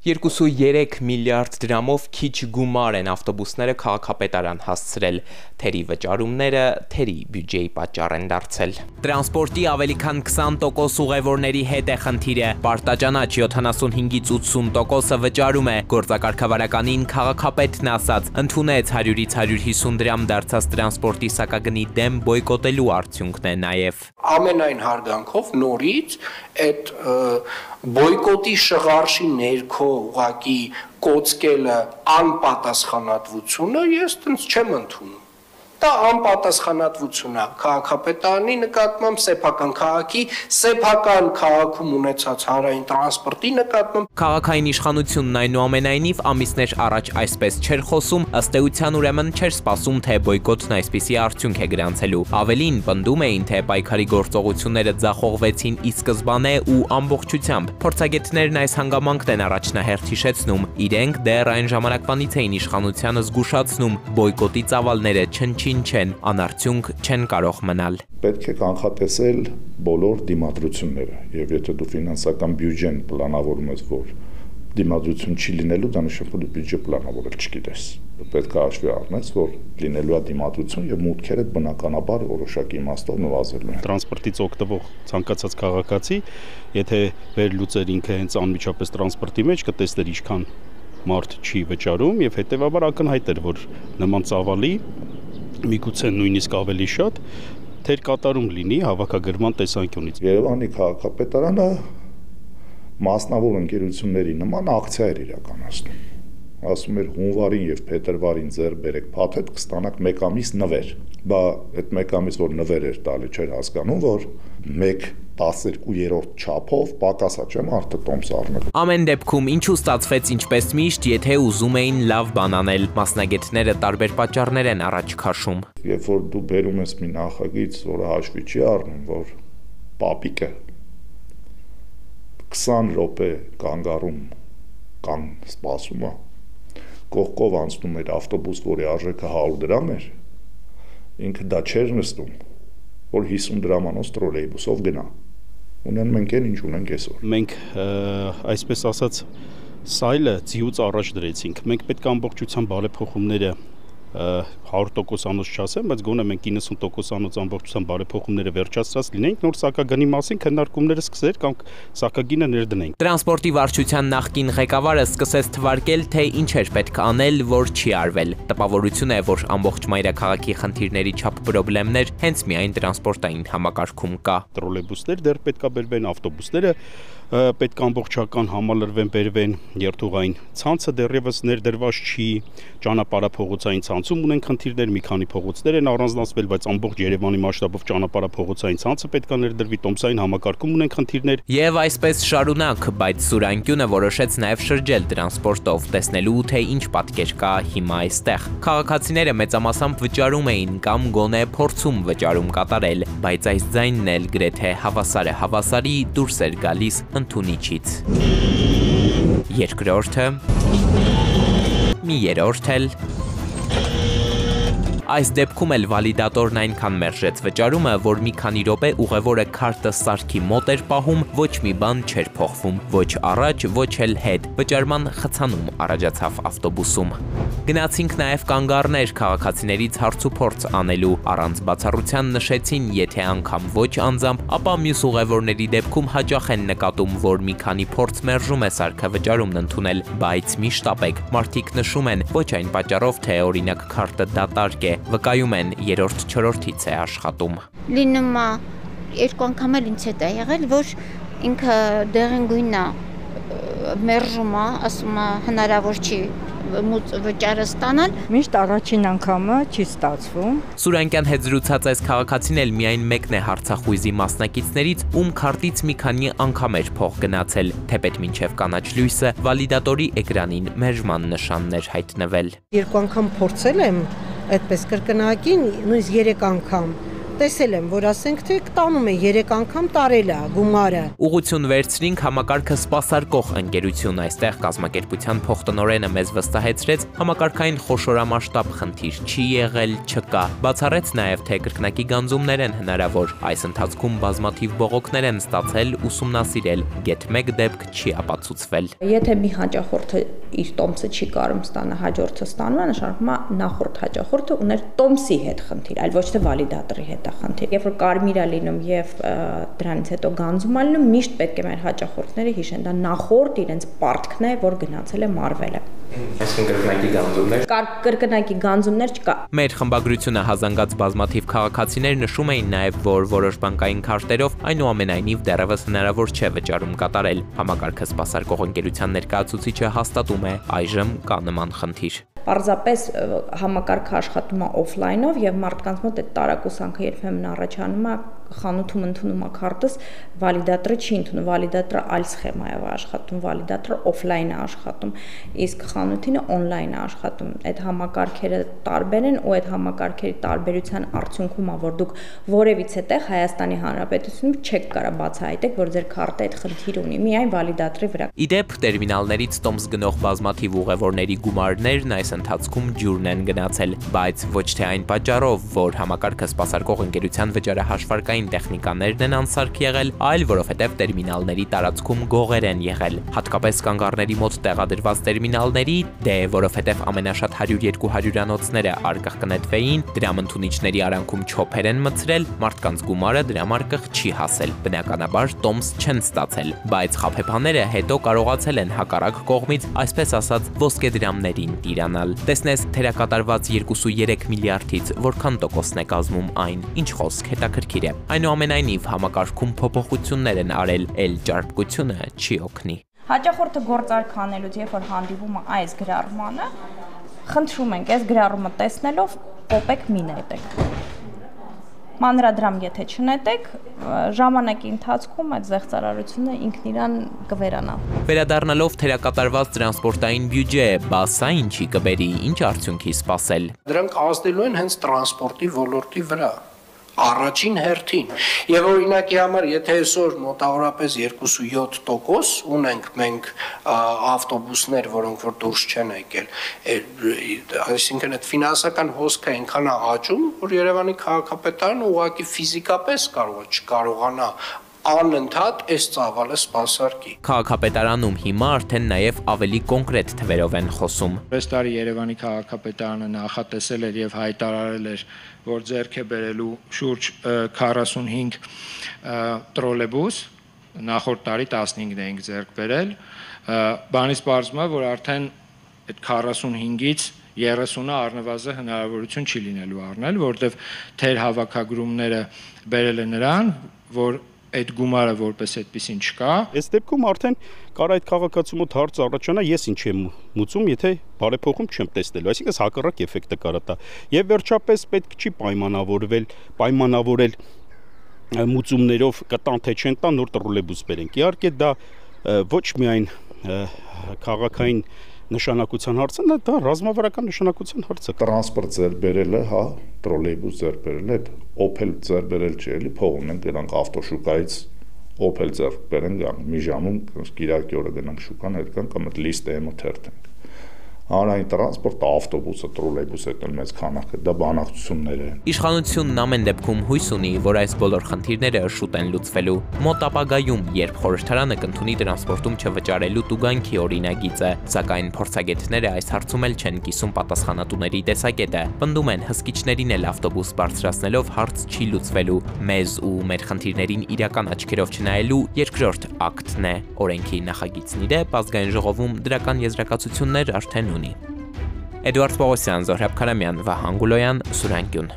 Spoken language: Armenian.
2.3 միլիարդ դրամով քիչ գումար են ավտոբուսները քաղաքապետարան հասցրել, թերի վճարումները թերի բյուջեի պատճառ են դարձել։ Տրանսպորտի ավելի քան 20% ուղևորների հետ է խնդիրը, պարտաճանաչ 75-ից 80%-ը վճարում է, գործակարգավարականին քաղաքապետն ասաց, ընդունեց 100-ից 150 դրամ դարձած տրանսպորտի սակագնի դեմ բոյկոտելու արդյունքն է նաև։ Ամենայն հարգանքով նորից այդ բոյկոտի շղարշի ներքո ուղղակի կոծկելը անպատասխանատվությունը ես տենց չեմ ընդունում։ Դա անպատասխանատվություն է քաղաքապետարանի նկատմամբ, սեփական քաղաքի, սեփական քաղաքում ունեցած հանրային տրանսպորտի նկատմամբ։ Քաղաքային իշխանությունն այնուամենայնիվ ամիսներ առաջ այսպես չէր խոսում, ըստ էության ուրեմն չէր սպասում, թե բոյկոտն այսպիսի արդյունք է գրանցելու։ Ավելին պնդում էին, թե պայքարի գործողությունները ձախողվեցին ի սկզբանե ու ամբողջությամբ։ Փորձագետներն այս հանգամանքն են առաջնահերթ հիշեցնում, իրենք դեռ այն ժամանակվանից էին իշխանությանը զգուշացնում, բոյկոտի ծավալները չնչին չեն, անարդյունք չեն կարող մնալ։ Պետք է կանխատեսել բոլոր դիմադրությունները, եւ եթե դու ֆինանսական բյուջեն պլանավորում ես, որ դիմադրություն չի լինելու, դա նշանակում է բյուջե պլանավորել չգիտես։ Պետք է հաշվի առնես, որ լինելու է դիմադրություն եւ մուտքերը բնականաբար որոշակի իմաստով նվազելու են։ Տրանսպորտից օգտվող ցանկացած քաղաքացի, եթե վերլուծեր ինքը հենց անմիջապես տրանսպորտի մեջ կտեսներ ինչքան մարդ չի վճարում եւ հետեւաբար ակնհայտ էր, որ նման ծավալի միգուցե նույնիսկ ավելի շատ թերկատարում լինի հավաքագրման տեսանկյունից։ Երևանի քաղաքապետարանը մասնավոր ընկերությունների նման ակցիա էր իրականացնում։ Ասում էր հունվարին եւ փետրվարին ձեռ բերեք փաթեթ կստանաք 1 ամիս նվեր։ Բա այդ 1 ամիս որ նվեր էր տալի չէր հասկանում, որ 1/12 չափով պակասա չէ մարդը տոմս առնել։ Ամեն դեպքում ինչու ստացվեց ինչպես միշտ, եթե ուզում էին լավ բան անել, մասնագետները տարբեր պատճառներ են առաջ քաշում։ Երբ որ դու բերում ես մի նախագիծ, որը հաշվի չի առնում, որ պապիկը 20 րոպե կանգառում կան սպասում է, կողքով անցնում էր ավտոբուս, որի արժեքը 100 դրամ էր, ինքը դա չէր նստում, որ 50 դրամանոց տրոլեյբուսով գնա։ Ունեն մենք են ինչ ունենք այսօր։ Մենք այսպես ասած սայլը ձիուց առաջ դրեցինք։ Մենք պետք է ամբողջությամբ բարեփոխումները 100%-անոց չասեմ, բայց գոնե մենք 90%-անոց ամբողջությամբ բարեփոխումները վերջացրած լինենք, նոր սակագնի մասին քննարկումները սկսեր կամ սակագինը ներդնենք։ Տրանսպորտի վարչության նախկին ղեկավարը սկսեց թվարկել, թե ինչ էր պետք անել, որ չի արվել։ Տպավորություն է, որ ամբողջ մայրաքաղաքի խնդիրների չափ պրոբլեմներ հենց միայն տրանսպորտային համակարգում կա։ Տրոլեյբուսներ դեռ պետք է բերվեն, ավտոբուսները պետք է ամբողջական համալրվեն, բերվեն, երթուղային ցանցը դեռևս ներդրված չի, ճանապարհափողոցային ցանցում ունեն խնդիրներ, մի քանի փողոցներ են առանձնացվել, բայց ամբողջ Երևանի մասշտաբով ճանապարհափողոցային ցանցը պետք է ներդրվի, տոմսային համակարգում ունեն խնդիրներ։ Եվ այսպես շարունակ, բայց Սուրանկյունը որոշեց նաև շրջել տրանսպորտով, տեսնելու թե ինչ պատկեր կա հիմա այստեղ։ Քաղաքացիները մեծամասամբ վճարում էին կամ գոնե փորձում վճարում կատարել, բայց այս ձայնն էլ գրեթե հավասարի դուրս էր գալիս ընդունիչից։ Երկրորդը, մի երրորդ էլ։ Այս դեպքում էլ վալիդատորն այնքան մերժեց վճարումը, որ մի քանի րոպե ուղևորը քարտը սարքի մոտ էր պահում, ոչ մի բան չէր փոխվում, ոչ առաջ, ոչ էլ հետ։ Վճարման խցանում առաջացավ ավտոբուսում։ Գնացինք նաև կանգառներ քաղաքացիներից հարցուփորձ անելու, առանց բացառության նշեցին, եթե անգամ ոչ անձամբ, ապա մյուս ուղևորների դեպքում հաճախ են նկատում, որ մի քանի փորձ մերժում է սարքը վճարումն ընդունել, բայց մի շտապեք, մարդիկ նշում են, ոչ այն պատճառով, թե օրինակ քարտը դատարկ է, վկայում են 3-4-ից է աշխատում։ Լինում է երկու անգամ էլ ինձ հետ է եղել, որ ինքը դեղին գույնն է մերժում է, ասում է հնարավոր չի վճարը ստանալ։ Միշտ առաջին անգամը չի ստացվում։ Սուրանկյան հետ զրուցած այս քաղաքացին էլ միայն մեկն է Հարցախույզի մասնակիցներից, ում քարտից մի քանի անգամ էր փող գնացել, թեպետ մինչև կանաչ լույսը վալիդատորի էկրանին մերժման նշաններ հայտնվել։ Երկու անգամ փորձել եմ այդպես կրկնակին, նույնիսկ 3 անգամ, տեսել եմ, որ ասենք թե տանում է 3 անգամ տարել է գումարը։ Ուղղություն վերցրինք համակարգը սպասարկող ընկերություն, այստեղ կազմակերպության փոխտնօրենը մեզ վստահեցրեց, համակարգային խոշորամասշտաբ խնդիր չի եղել, չկա։ Բացառեց նաև, թե կրկնակի գանձումներ են հնարավոր, այս ընթացքում բազմաթիվ բողոքներ են ստացել, ուսումնասիրել, գեթ մեկ դեպք չի ապացուցվել։ Եթե մի հաճախորդը իր տոմսը չի կարում ստանա, հաջորդը ստանում է, նշանակում է նախորդ հաճախորդը ուներ տոմսի հետ խնդիր, այլ ոչ թե վալիդատորի հետ է խնդիր։ Երբ որ կարմիր է լինում եւ դրանից հետո գանձում է լինում, միշտ պետք է մեր հաճախորդները հիշեն, դա նախորդ իրենց պարտքն է, որ գնացել է մարվել է։ Այսինքն կրկնակի գանձումներ։ Կրկնակի գանձումներ չկա։ Մեր խմբագրությունը հազանգած բազմաթիվ քաղաքացիներ նշում էին նաև, որ որոշ բանկային քարտերով այնուամենայնիվ դեռևս հնարավոր չէ վճարում կատարել։ Համակարգը սպասարկող ընկերության ներկայացուցիչը հաստատում է, այժմ կա նման խնդիր։ Պարզապես համակարգը աշխատում է օֆլայնով եւ մարդկանց մոտ այդ տարակուսանքը երբեմն առաջանում է խանութում ընդունում է քարտս, վալիդատորը չի ընդունում, վալիդատորը այլ սխեմայով է աշխատում, վալիդատորը օֆլայն է աշխատում, իսկ խանութինը օնլայն է աշխատում։ Այդ համակարգերը տարբեր են ու այդ համակարգերի տարբերության արդյունքում է, որ դուք որևիցե տեղ Հայաստանի Հանրապետությունում չեք կարող բացահայտել, որ ձեր քարտը այդ խնդիր ունի, միայն վալիդատորի վրա։ Իդեպ տերմինալներից տոմս գնող բազմաթիվ ուղևորների գումարներն այս ընթացքում ջուրն են գնացել, բայց ոչ թե այն պատճառով, որ համակարգը սպասարկող ընկերության վճարահաշվարկային տեխնիկաներն են անսարք եղել, այլ որովհետև տերմինալների տարածքում գողեր են եղել, հատկապես կանգառների մոտ տեղադրված տերմինալների, որովհետև ամենաշատ 100-200 հյուրանոցները արկղ կնետվեին, դրամընդունիչների արանքում չոփեր են մցրել, մարդկանց գումարը դրամարկղ չի հասել, բնականաբար տոմս չեն ստացել, բայց խաբեբաները հետո կարողացել են հակառակ կողմից, այսպես ասած, ոսկե դրամներին տիրանալ։ Տեսնես թերակատարված 2.3 միլիարդից որքան տոկոսն է կազմում այն, ինչ խոսք հետաքրքիր է։ Այնուամենայնիվ համակարգում փոփոխություններ են արել, էլ ճարպկությունը չի օգնի։ Հաճախորդը գործարք անելուց, երբ որ հանդիպում է այս գրառմանը, խնդրում ենք այս գրառումը տեսնելով կոպեկ մի նետեք։ Մանրադրամ եթե չնետեք, ժամանակի ընթացքում այդ զեղծարարությունը ինքն իրան կվերանա։ Վերադառնալով թերակատարված տրանսպորտային բյուջե, բա սա ինչի կբերի, ինչ արդյունքի սպասել։ Դրանք ազդելու են հենց տրանսպորտի ոլորտի վրա։ Առաջին հերթին եւ օրինակի համար եթե այսօր մոտավորապես 2.7% ունենք մենք ավտոբուսներ, որոնք որ դուրս չեն եկել, այսինքն այդ ֆինանսական հոսքը այնքան է աճում, որ Երևանի քաղաքապետարանը ուղղակի ֆիզիկապես չկարողանա անընդհատ այս ծավալը սպասարկի։ Քաղաքապետարանում հիմա արդեն նաև ավելի կոնկրետ թվերով են խոսում։ Այս տարի Երևանի քաղաքապետարանը նախատեսել էր եւ հայտարարել էր, որ ձեռք է բերելու շուրջ 45 տրոլեյբուս, նախորդ տարի 15-ն էինք ձեռք բերել, բանից պարզվում է, որ արդեն այդ 45-ից 30-ը առնվազն հնարավորություն չի լինելու առնել, որովհետեւ թեր հավաքագրումները բերել է նրան, որ այդ գումարը որպես այդպեսին չկա։ Այս դեպքում արդեն կարող այդ քաղաքացու մոտ հարց առաջանա, ես ինչ եմ մուծում, եթե բարեփոխում չեմ տեսնելու, այսինքն հակառակ էֆեկտը կարող տա։ Եվ վերջապես պետք չի պայմանավորել մուծումներով կտան թե չեն տա նոր տրոլեյբուս բերենք։ Իհարկե դա ոչ միայն քաղաքային նշանակության հարցը, դա ռազմավարական նշանակության հարց է։ Տրանսպորտ ձեռք բերելը, հա, տրոլեյբուս ձեռք բերելը, օփել ձեռք բերել չի էլի, փող ունենք, գնանք ավտոշուկայից օփել ձեռք բերենք, մի ժամում կիրակի օրը գնանք շուկան, հետ կան կամ այդ լիստը թերթենք։ Հանրային տրանսպորտը, ավտոբուսը, տրոլեյբուսը այդն մեծ քանակը, դա բանակցություններ են։ Իշխանությունն ամեն դեպքում հույս ունի, որ այս բոլոր խնդիրները շուտ են լուծվելու։ Մոտ ապագայում, երբ խորհրդարանը կընդունի տրանսպորտում չվճարելու տուգանքի օրինագիծը, սակայն փորձագետները այս հարցում էլ չեն կիսում պատասխանատուների տեսակետը։ Պնդում են հսկիչներին էլ ավտոբուս բարձրացնելով հարց չի լուծվելու։ Մեզ ու մեր խնդիրներին իրական աչքերով չնայելու երկրորդ ակտն է։ Օրենքի նախագիծն ի դեպ ազգային ժողովում դրական եզրակացություններ արդեն ունի։ Էդուարդ Պողոսյան, Զոհրաբ Քարամյան, Վահան Գուլոյան, Սուրան Գյուն։